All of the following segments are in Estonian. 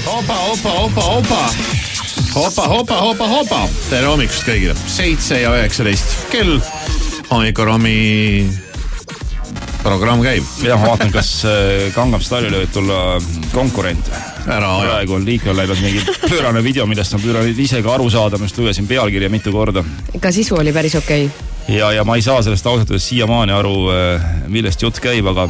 Opa. Tere hommikust kõigile. 7:19 kell. Hommikuromi programm käib. Ja ma vaatan, kas Gangnam Style'ile võib tulla konkurent. Praegu on liikvel läinud mingi pöörane video, millest on pööranud ise ka aru saada. Ma just lugesin pealkirja mitu korda. Ka sisu oli päris okei. Ja ma ei saa sellest ausatades siiamaani aru, millest jutt käib, aga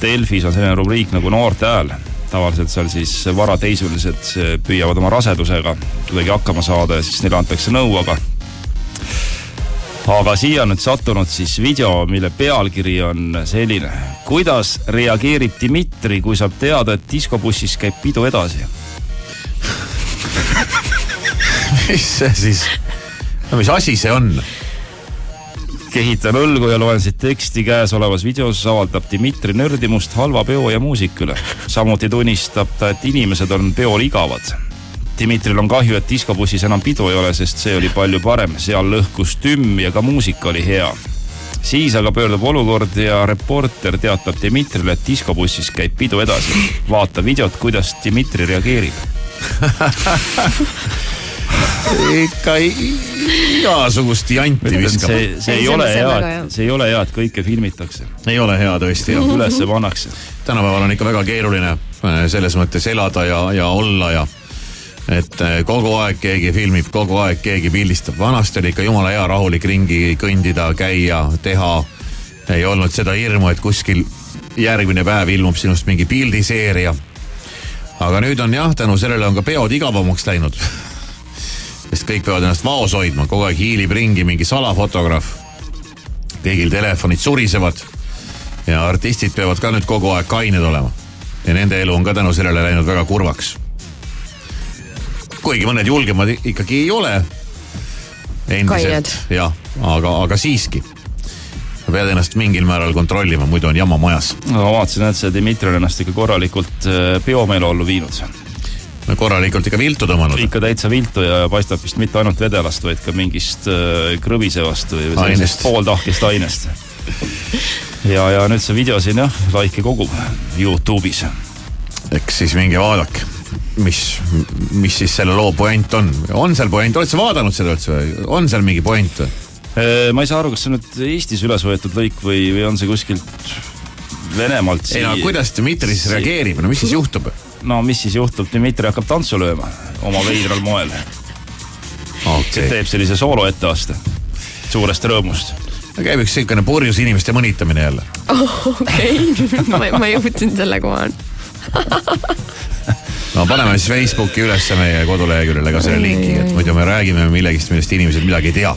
Delfis on selline rubriik nagu Noorte hääl. Tavaliselt seal siis varateisulised püüavad oma rasedusega kuidagi hakkama saada ja siis neile antakse nõu, aga siia on nüüd sattunud siis video, mille pealkiri on selline. Kuidas reageerib Dimitri, kui saab teada, et diskobussis käib pidu edasi? Mis see siis? No mis asi see on? Kehitan õlgu ja loen siit teksti. Käes olevas videos avaldab Dimitri nördimust halva peo ja muusikule. Samuti tunnistab ta, et inimesed on peol igavad. Dimitril on kahju, et diskobussis enam pidu ei ole, sest see oli palju parem. Seal lõhkus tümm ja ka muusika oli hea. Siis aga pöördub olukord ja reporter teatab Dimitrile, et diskobussis käib pidu edasi. Vaata videot, kuidas Dimitri reageerib. Ikka igasugust janti viskab. See ei ole hea, et kõike filmitakse. Ei ole hea tõesti. Ülesse pannakse. Tänapäeval on ikka väga keeruline selles mõttes elada ja olla ja et kogu aeg keegi filmib, kogu aeg keegi pildistab. Vanasti oli ikka jumala hea rahulik ringi kõndida, käia, teha. Ei olnud seda hirmu, et kuskil järgmine päev ilmub sinust mingi pildiseeria. Aga nüüd on jah, tänu sellele on ka peod igavamaks läinud. Sest kõik peavad ennast vaos hoidma, kogu aeg hiilib ringi mingi salafotograaf. Kõigil telefonid surisevad ja artistid peavad ka nüüd kogu aeg kained olema. Ja nende elu on ka tänu sellele läinud väga kurvaks. Kuigi mõned julgemad ikkagi ei ole endiselt. Jah, aga siiski. Pead ennast mingil määral kontrollima, muidu on jama majas. Ma vaatasin, et see Dimitri on ennast ikka korralikult peomeeleollu viinud. Korralikult ikka viltu tõmmanud. Ikka täitsa viltu ja paistab vist mitte ainult vedelast, vaid ka mingist krõvisevast või sellisest pooldahkest ainest. Ja nüüd see video siin jah, laike kogub YouTube'is. Eks siis mingi vaadake, mis siis selle loo point on. On seal point? Oled sa vaadanud seda üldse või? On seal mingi point? Ma ei saa aru, kas see nüüd Eestis üles võetud lõik või on see kuskilt Venemaalt. Ei no kuidas Dimitri siis reageerib? No mis siis juhtub? No mis siis juhtub? Dimitri hakkab tantsu lööma oma veidral moel. See teeb sellise soolo etteaste suurest rõõmust. Käib üks selline purjus inimeste mõnitamine jälle. Okei, ma jõudsin selle kohal. No paneme siis Facebooki ülesse meie koduleheküljele ka selle linki, et muidu me räägime millegist, millest inimesed midagi ei tea.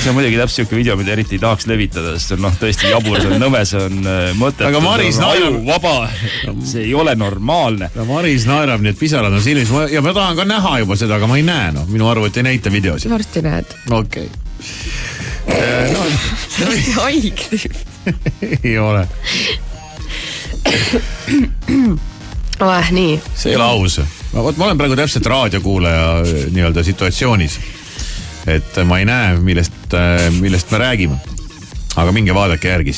See on muidugi täpselt siuke video, mida eriti ei tahaks levitada, sest on tõesti jabur, see on nõme, see on mõtet. Aga Maris naerab. Vaba, see ei ole normaalne. No Maris naerab, nii et pisarad on silmis ja ma tahan ka näha juba seda, aga ma ei näe. No. Minu arvu, et ei näita videosid. Varsti näed. Okei. See on haig tüüp. Ei ole. Nii. See ei ole aus. Ma olen praegu täpselt raadiokuulaja nii-öelda situatsioonis. Et ma ei näe, millest me räägime. Aga minge vaadake järgi.